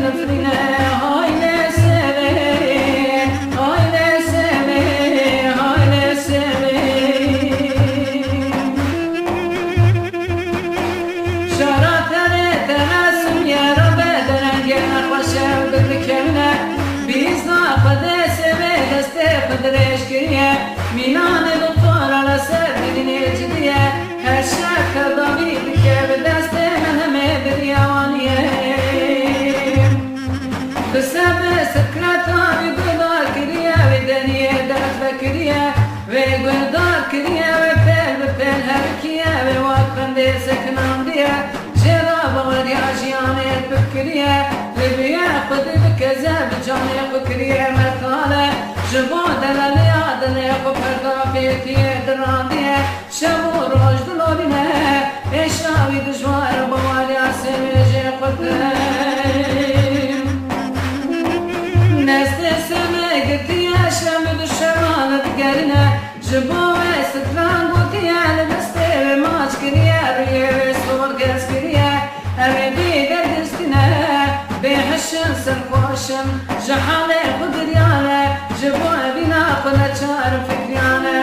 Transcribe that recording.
nefrine hayne seve hayne seve hayne seve şaratene tenasim yara bedenen gene başa birlikene biz nafade seve deste pıdreş giriye minane doktor ala sevdiğini ciddiye her şarkıda bir kere deste meneme bir yavaniye kısame sıkrata bir gıdar kiriye ve deniye dert ve kiriye ve gıdar kiriye ve pel her kiye ve vakfende seknan diye ceraba ve riyajiyane fikriye ve biye kıdı bir keze bir canı fikriye mertale جبو دلالي عدني قفردا فيتي درادي شبو روج دلورينه ايشاوي دجوار بوالي عسيجي قدام نست سمه قتي شم دشمان تقرنه جبو استران قوتي على نستي ماش كريا ريا صور قاس كريا ابي دردستنا بهشن سرخوشم جحاله قدريانه جبوا بنا قنا شعر فكريانه